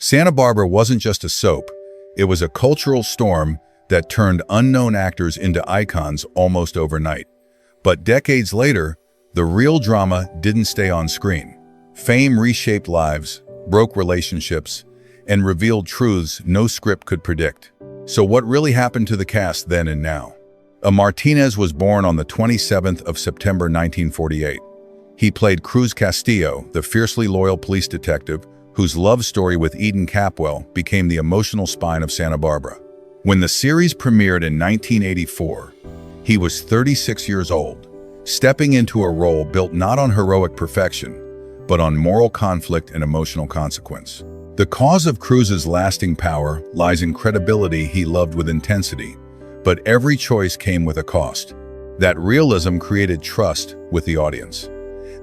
Santa Barbara wasn't just a soap, it was a cultural storm that turned unknown actors into icons almost overnight. But decades later, the real drama didn't stay on screen. Fame reshaped lives, broke relationships, and revealed truths no script could predict. So what really happened to the cast then and now? Martinez was born on the 27th of September 1948. He played Cruz Castillo, the fiercely loyal police detective whose love story with Eden Capwell became the emotional spine of Santa Barbara. When the series premiered in 1984, he was 36 years old, stepping into a role built not on heroic perfection, but on moral conflict and emotional consequence. The cause of Cruz's lasting power lies in credibility he loved with intensity, but every choice came with a cost. That realism created trust with the audience.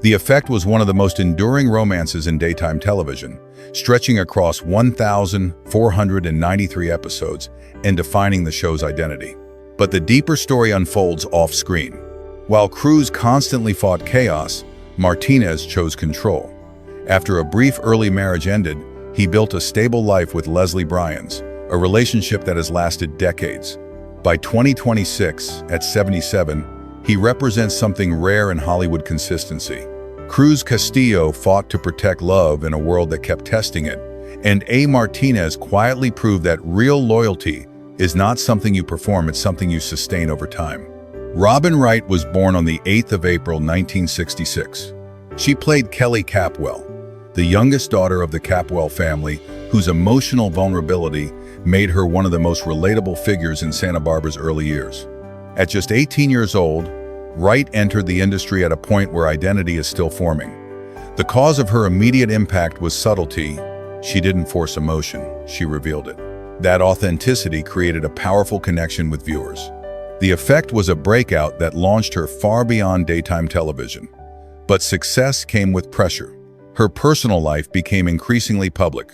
The effect was one of the most enduring romances in daytime television, stretching across 1,493 episodes and defining the show's identity. But the deeper story unfolds off-screen. While Cruz constantly fought chaos, Martinez chose control. After a brief early marriage ended, he built a stable life with Leslie Bryans, a relationship that has lasted decades. By 2026, at 77, he represents something rare in Hollywood consistency. Cruz Castillo fought to protect love in a world that kept testing it, and Martinez quietly proved that real loyalty is not something you perform, it's something you sustain over time. Robin Wright was born on the 8th of April, 1966. She played Kelly Capwell, the youngest daughter of the Capwell family, whose emotional vulnerability made her one of the most relatable figures in Santa Barbara's early years. At just 18 years old, Wright entered the industry at a point where identity is still forming. The cause of her immediate impact was subtlety. She didn't force emotion, she revealed it. That authenticity created a powerful connection with viewers. The effect was a breakout that launched her far beyond daytime television. But success came with pressure. Her personal life became increasingly public,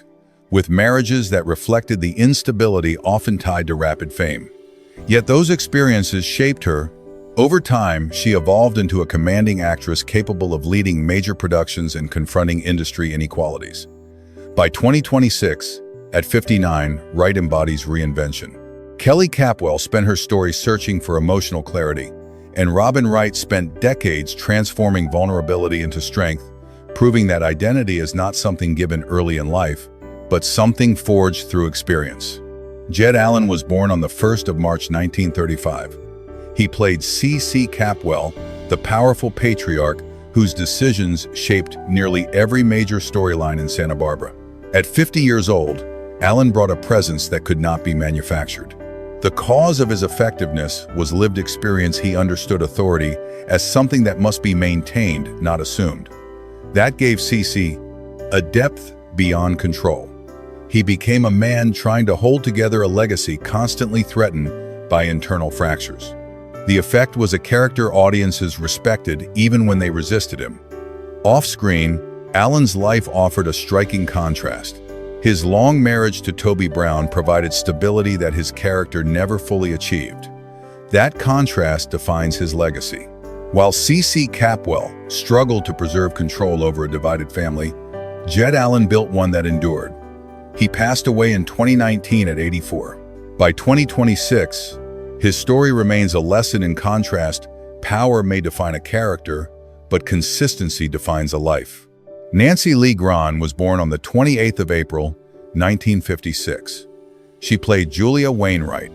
with marriages that reflected the instability often tied to rapid fame. Yet those experiences shaped her. Over time, she evolved into a commanding actress capable of leading major productions and confronting industry inequalities. By 2026, at 59, Wright embodies reinvention. Kelly Capwell spent her story searching for emotional clarity, and Robin Wright spent decades transforming vulnerability into strength, proving that identity is not something given early in life, but something forged through experience. Jed Allan was born on the 1st of March 1935. He played C.C. Capwell, the powerful patriarch whose decisions shaped nearly every major storyline in Santa Barbara. At 50 years old, Allan brought a presence that could not be manufactured. The cause of his effectiveness was lived experience. He understood authority as something that must be maintained, not assumed. That gave C.C. a depth beyond control. He became a man trying to hold together a legacy constantly threatened by internal fractures. The effect was a character audiences respected even when they resisted him. Off-screen, Allan's life offered a striking contrast. His long marriage to Toby Brown provided stability that his character never fully achieved. That contrast defines his legacy. While C.C. Capwell struggled to preserve control over a divided family, Jed Allan built one that endured. He passed away in 2019 at 84. By 2026, his story remains a lesson in contrast. Power may define a character, but consistency defines a life. Nancy Lee Grahn was born on the 28th of April, 1956. She played Julia Wainwright,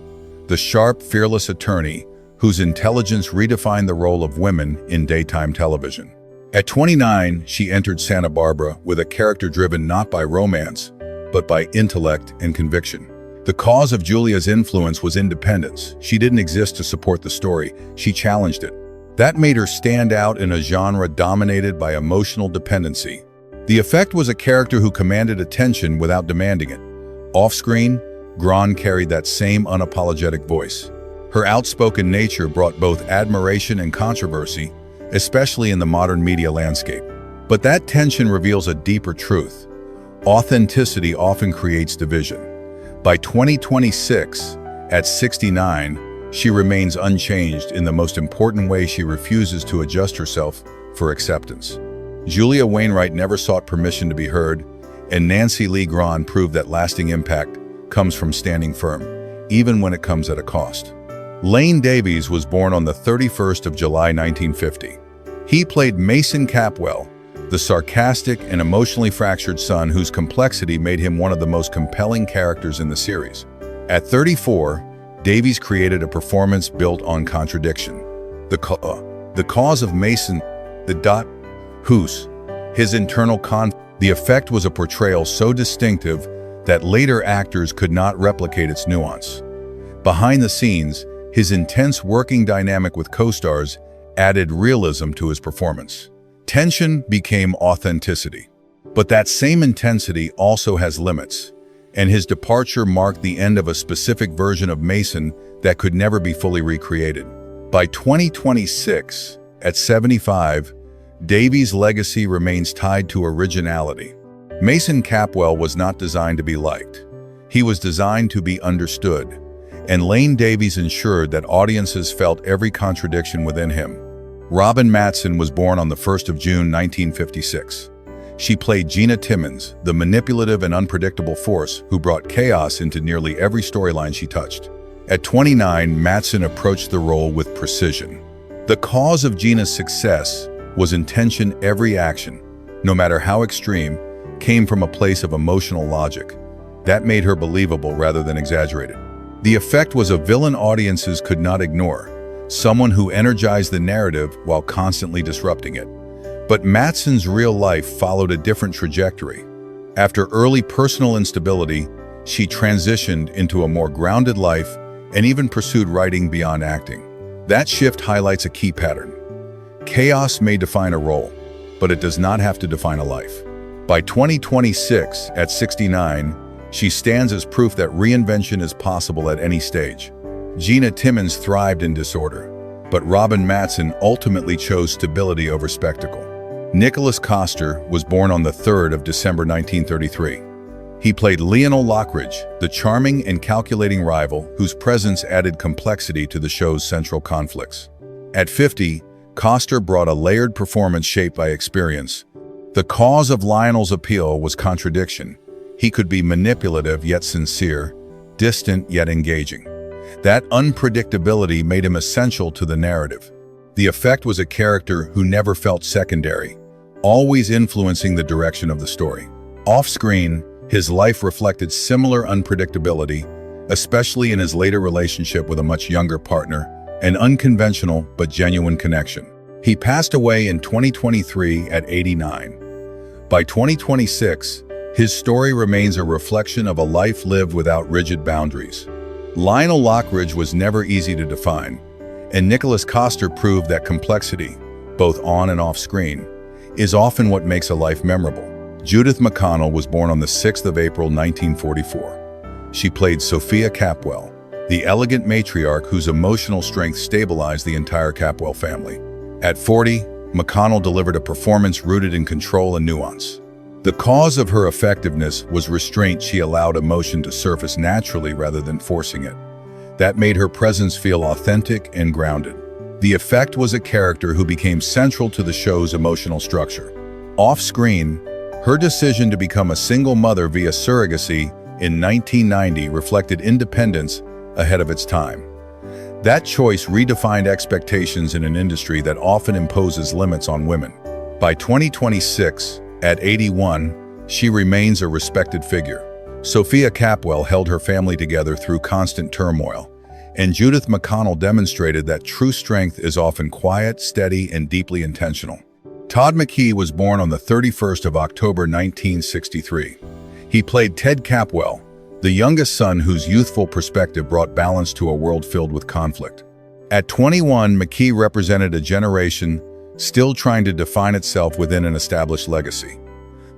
the sharp, fearless attorney whose intelligence redefined the role of women in daytime television. At 29, she entered Santa Barbara with a character driven not by romance, but by intellect and conviction. The cause of Julia's influence was independence. She didn't exist to support the story, she challenged it. That made her stand out in a genre dominated by emotional dependency. The effect was a character who commanded attention without demanding it. Off-screen, Grahn carried that same unapologetic voice. Her outspoken nature brought both admiration and controversy, especially in the modern media landscape. But that tension reveals a deeper truth. Authenticity often creates division. By 2026, at 69, she remains unchanged in the most important way. She refuses to adjust herself for acceptance. Julia Wainwright never sought permission to be heard, and Nancy Lee Grahn proved that lasting impact comes from standing firm, even when it comes at a cost. Lane Davies was born on the 31st of July 1950. He played Mason Capwell, the sarcastic and emotionally fractured son whose complexity made him one of the most compelling characters in the series. At 34, Davies created a performance built on contradiction. The cause of Mason, his internal conflict. The effect was a portrayal so distinctive that later actors could not replicate its nuance. Behind the scenes, his intense working dynamic with co-stars added realism to his performance. Tension became authenticity. But that same intensity also has limits, and his departure marked the end of a specific version of Mason that could never be fully recreated. By 2026, at 75, Davies' legacy remains tied to originality. Mason Capwell was not designed to be liked. He was designed to be understood, and Lane Davies ensured that audiences felt every contradiction within him. Robin Matson was born on the 1st of June 1956. She played Gina Timmons, the manipulative and unpredictable force who brought chaos into nearly every storyline she touched. At 29, Matson approached the role with precision. The cause of Gina's success was intention. Every action, no matter how extreme, came from a place of emotional logic. That made her believable rather than exaggerated. The effect was a villain audiences could not ignore, someone who energized the narrative while constantly disrupting it. But Matson's real life followed a different trajectory. After early personal instability, she transitioned into a more grounded life and even pursued writing beyond acting. That shift highlights a key pattern. Chaos may define a role, but it does not have to define a life. By 2026, at 69, she stands as proof that reinvention is possible at any stage. Gina Timmons thrived in disorder, but Robin Matson ultimately chose stability over spectacle. Nicolas was born on the 3rd of December 1933. He played Lionel Lockridge, the charming and calculating rival whose presence added complexity to the show's central conflicts. At 50, Coster brought a layered performance shaped by experience. The cause of Lionel's appeal was contradiction. He could be manipulative yet sincere, distant yet engaging. That unpredictability made him essential to the narrative. The effect was a character who never felt secondary, always influencing the direction of the story. Off-screen, his life reflected similar unpredictability, especially in his later relationship with a much younger partner, an unconventional but genuine connection. He passed away in 2023 at 89. By 2026, his story remains a reflection of a life lived without rigid boundaries. Lionel Lockridge was never easy to define, and Nicolas proved that complexity, both on and off screen, is often what makes a life memorable. Judith McConnell was born on the 6th of April 1944. She played Sophia Capwell, the elegant matriarch whose emotional strength stabilized the entire Capwell family. At 40, McConnell delivered a performance rooted in control and nuance. The cause of her effectiveness was restraint. She allowed emotion to surface naturally rather than forcing it. That made her presence feel authentic and grounded. The effect was a character who became central to the show's emotional structure. Off-screen, her decision to become a single mother via surrogacy in 1990 reflected independence ahead of its time. That choice redefined expectations in an industry that often imposes limits on women. By 2026, at 81, she remains a respected figure. Sophia Capwell held her family together through constant turmoil, and Judith McConnell demonstrated that true strength is often quiet, steady, and deeply intentional. Todd McKee was born on the 31st of October 1963. He played Ted Capwell, the youngest son whose youthful perspective brought balance to a world filled with conflict. At 21, McKee represented a generation still trying to define itself within an established legacy.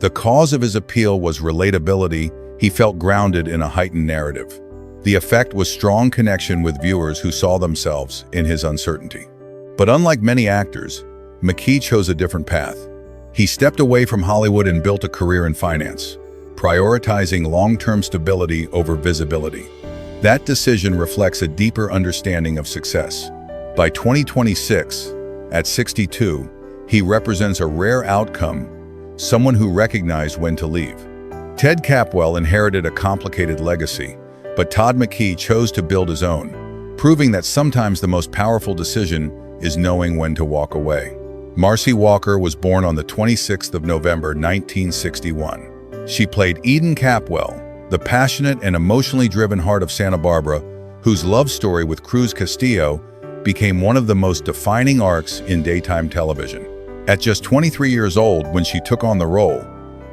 The cause of his appeal was relatability. He felt grounded in a heightened narrative. The effect was strong connection with viewers who saw themselves in his uncertainty. But unlike many actors, McKee chose a different path. He stepped away from Hollywood and built a career in finance, prioritizing long-term stability over visibility. That decision reflects a deeper understanding of success. By 2026, at 62, he represents a rare outcome, someone who recognized when to leave. Ted Capwell inherited a complicated legacy, but Todd McKee chose to build his own, proving that sometimes the most powerful decision is knowing when to walk away. Marcy Walker was born on the 26th of November 1961. She played Eden Capwell, the passionate and emotionally driven heart of Santa Barbara, whose love story with Cruz Castillo became one of the most defining arcs in daytime television. At just 23 years old when she took on the role,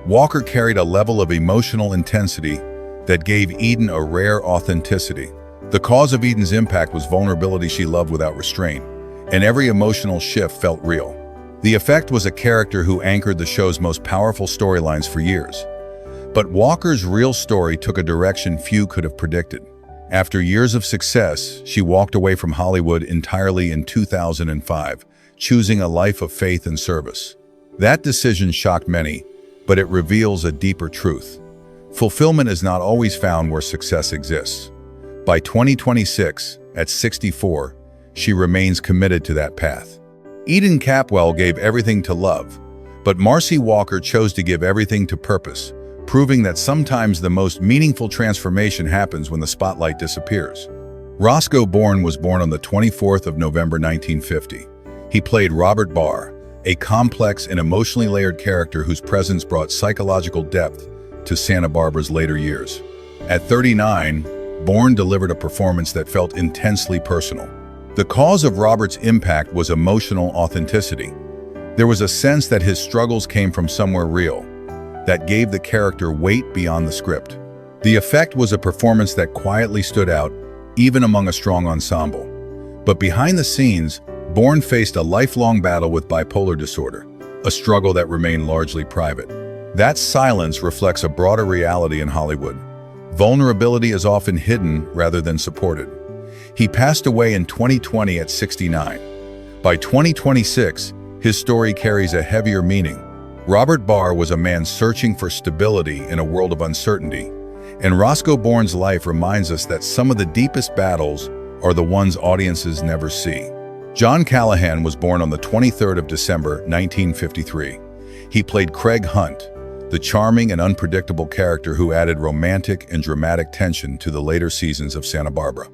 Walker carried a level of emotional intensity that gave Eden a rare authenticity. The cause of Eden's impact was vulnerability she loved without restraint, and every emotional shift felt real. The effect was a character who anchored the show's most powerful storylines for years. But Walker's real story took a direction few could have predicted. After years of success, she walked away from Hollywood entirely in 2005, choosing a life of faith and service. That decision shocked many, but it reveals a deeper truth. Fulfillment is not always found where success exists. By 2026, at 64, she remains committed to that path. Eden Capwell gave everything to love, but Marcy Walker chose to give everything to purpose, proving that sometimes the most meaningful transformation happens when the spotlight disappears. Roscoe was born on the 24th of November 1950. He played Robert Barr, a complex and emotionally layered character whose presence brought psychological depth to Santa Barbara's later years. At 39, Bourne delivered a performance that felt intensely personal. The cause of Robert's impact was emotional authenticity. There was a sense that his struggles came from somewhere real, that gave the character weight beyond the script. The effect was a performance that quietly stood out, even among a strong ensemble. But behind the scenes, Bourne faced a lifelong battle with bipolar disorder, a struggle that remained largely private. That silence reflects a broader reality in Hollywood. Vulnerability is often hidden rather than supported. He passed away in 2020 at 69. By 2026, his story carries a heavier meaning. Robert Barr was a man searching for stability in a world of uncertainty, and Roscoe Bourne's life reminds us that some of the deepest battles are the ones audiences never see. John Callahan was born on the 23rd of December, 1953. He played Craig Hunt, the charming and unpredictable character who added romantic and dramatic tension to the later seasons of Santa Barbara.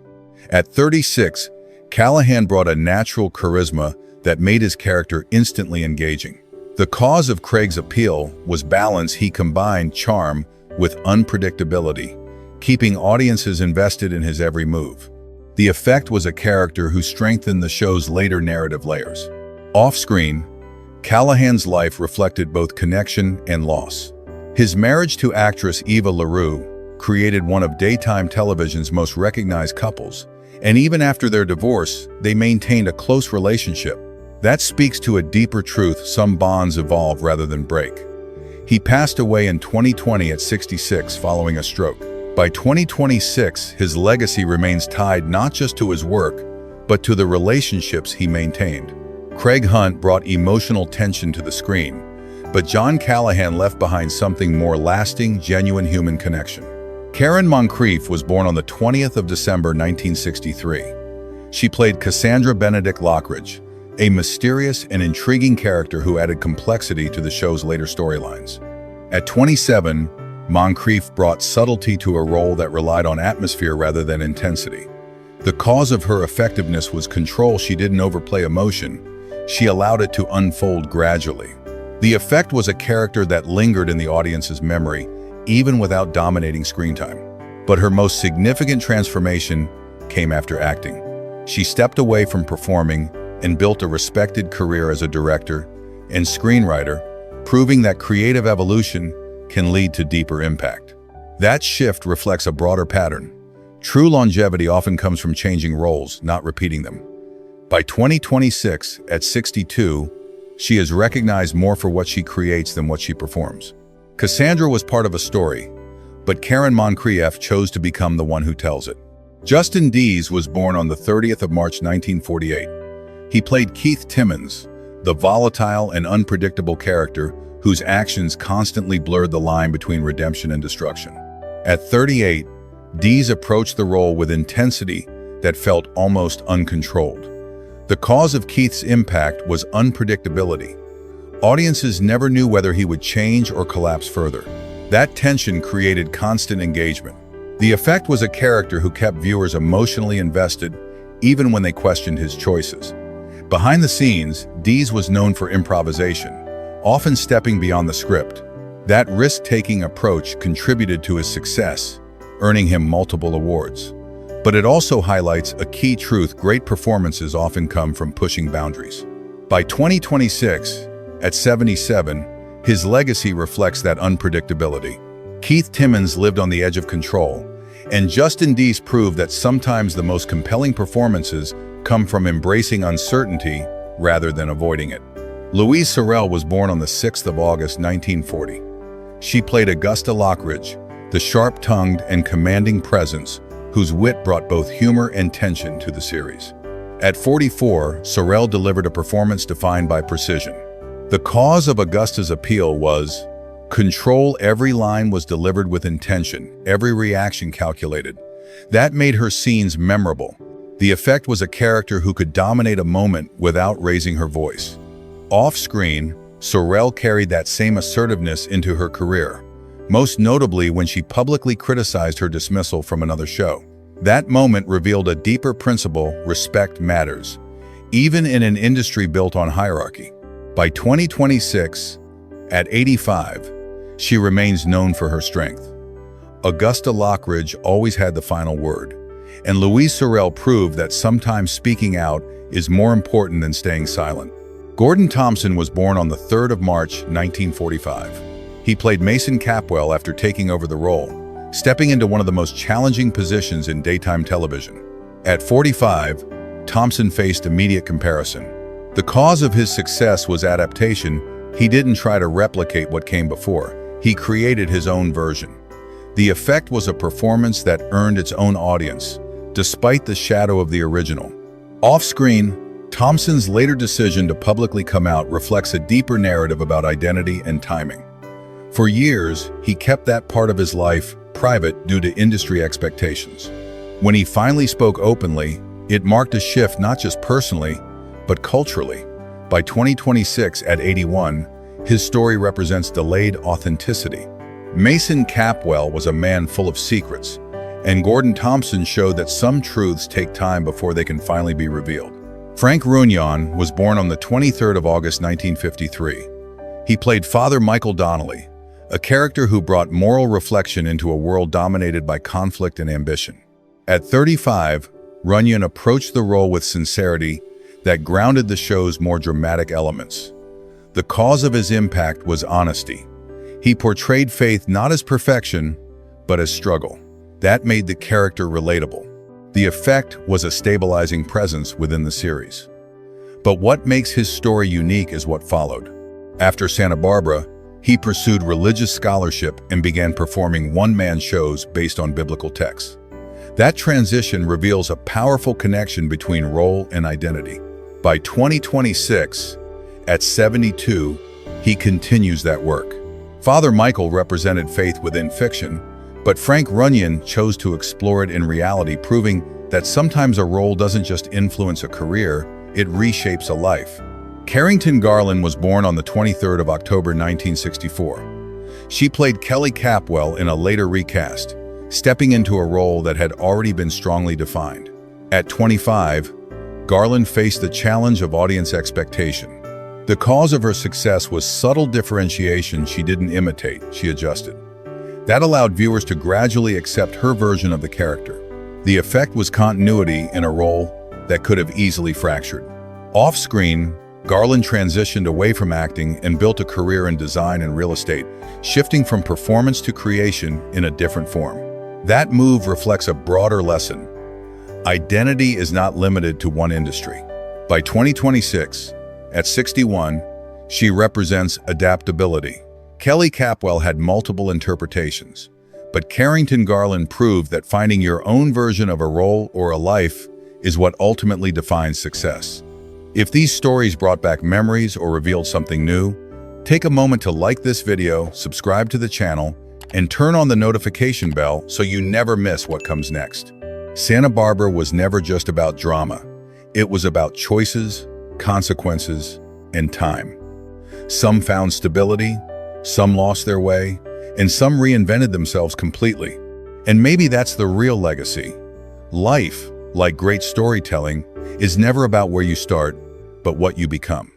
At 36, Callahan brought a natural charisma that made his character instantly engaging. The cause of Craig's appeal was balance. He combined charm with unpredictability, keeping audiences invested in his every move. The effect was a character who strengthened the show's later narrative layers. Off-screen, Callahan's life reflected both connection and loss. His marriage to actress Eva LaRue created one of daytime television's most recognized couples, and even after their divorce, they maintained a close relationship. That speaks to a deeper truth: some bonds evolve rather than break. He passed away in 2020 at 66 following a stroke. By 2026, his legacy remains tied not just to his work, but to the relationships he maintained. Craig Hunt brought emotional tension to the screen, but John Callahan left behind something more lasting: genuine human connection. Karen Moncrieff was born on the 20th of December 1963. She played Cassandra Benedict Lockridge, a mysterious and intriguing character who added complexity to the show's later storylines. At 27, Moncrieff brought subtlety to a role that relied on atmosphere rather than intensity. The cause of her effectiveness was control. She didn't overplay emotion. She allowed it to unfold gradually. The effect was a character that lingered in the audience's memory, even without dominating screen time. But her most significant transformation came after acting. She stepped away from performing and built a respected career as a director and screenwriter, proving that creative evolution can lead to deeper impact. That shift reflects a broader pattern. True longevity often comes from changing roles, not repeating them. By 2026, at 62, she is recognized more for what she creates than what she performs. Cassandra was part of a story, but Karen Moncrieff chose to become the one who tells it. Justin Deas was born on the 30th of March 1948. He played Keith Timmons, the volatile and unpredictable character whose actions constantly blurred the line between redemption and destruction. At 38, Deas approached the role with intensity that felt almost uncontrolled. The cause of Keith's impact was unpredictability. Audiences never knew whether he would change or collapse further. That tension created constant engagement. The effect was a character who kept viewers emotionally invested, even when they questioned his choices. Behind the scenes, Deas was known for improvisation, often stepping beyond the script. That risk-taking approach contributed to his success, earning him multiple awards. But it also highlights a key truth: great performances often come from pushing boundaries. By 2026, at 77, his legacy reflects that unpredictability. Keith Timmons lived on the edge of control, and Justin Deas proved that sometimes the most compelling performances come from embracing uncertainty rather than avoiding it. Louise Sorel was born on the 6th of August, 1940. She played Augusta Lockridge, the sharp-tongued and commanding presence whose wit brought both humor and tension to the series. At 44, Sorel delivered a performance defined by precision. The cause of Augusta's appeal was control. Every line was delivered with intention, every reaction calculated. That made her scenes memorable. The effect was a character who could dominate a moment without raising her voice. Off-screen, Sorel carried that same assertiveness into her career, most notably when she publicly criticized her dismissal from another show. That moment revealed a deeper principle: respect matters, even in an industry built on hierarchy. By 2026, at 85, she remains known for her strength. Augusta Lockridge always had the final word, and Louise Sorel proved that sometimes speaking out is more important than staying silent. Gordon Thomson was born on the 3rd of March, 1945. He played Mason Capwell after taking over the role, stepping into one of the most challenging positions in daytime television. At 45, Thomson faced immediate comparison. The cause of his success was adaptation. He didn't try to replicate what came before. He created his own version. The effect was a performance that earned its own audience, despite the shadow of the original. Off-screen, Thomson's later decision to publicly come out reflects a deeper narrative about identity and timing. For years, he kept that part of his life private due to industry expectations. When he finally spoke openly, it marked a shift not just personally, but culturally. By 2026, at 81, his story represents delayed authenticity. Mason Capwell was a man full of secrets, and Gordon Thomson showed that some truths take time before they can finally be revealed. Frank Runyon was born on the 23rd of August, 1953. He played Father Michael Donnelly, a character who brought moral reflection into a world dominated by conflict and ambition. At 35, Runyon approached the role with sincerity that grounded the show's more dramatic elements. The cause of his impact was honesty. He portrayed faith not as perfection, but as struggle. That made the character relatable. The effect was a stabilizing presence within the series. But what makes his story unique is what followed. After Santa Barbara, he pursued religious scholarship and began performing one-man shows based on biblical texts. That transition reveals a powerful connection between role and identity. By 2026, at 72, he continues that work. Father Michael represented faith within fiction, but Frank Runyon chose to explore it in reality, proving that sometimes a role doesn't just influence a career, it reshapes a life. Carrington Garland was born on the 23rd of October, 1964. She played Kelly Capwell in a later recast, stepping into a role that had already been strongly defined. At 25, Garland faced the challenge of audience expectation. The cause of her success was subtle differentiation. She didn't imitate, she adjusted. That allowed viewers to gradually accept her version of the character. The effect was continuity in a role that could have easily fractured. Off-screen, Garland transitioned away from acting and built a career in design and real estate, shifting from performance to creation in a different form. That move reflects a broader lesson. Identity is not limited to one industry. By 2026, at 61, she represents adaptability. Kelly Capwell had multiple interpretations, but Carrington Garland proved that finding your own version of a role or a life is what ultimately defines success. If these stories brought back memories or revealed something new, take a moment to like this video, subscribe to the channel, and turn on the notification bell so you never miss what comes next. Santa Barbara was never just about drama. It was about choices, consequences, and time. Some found stability, some lost their way, and some reinvented themselves completely. And maybe that's the real legacy. Life, like great storytelling, is never about where you start, but what you become.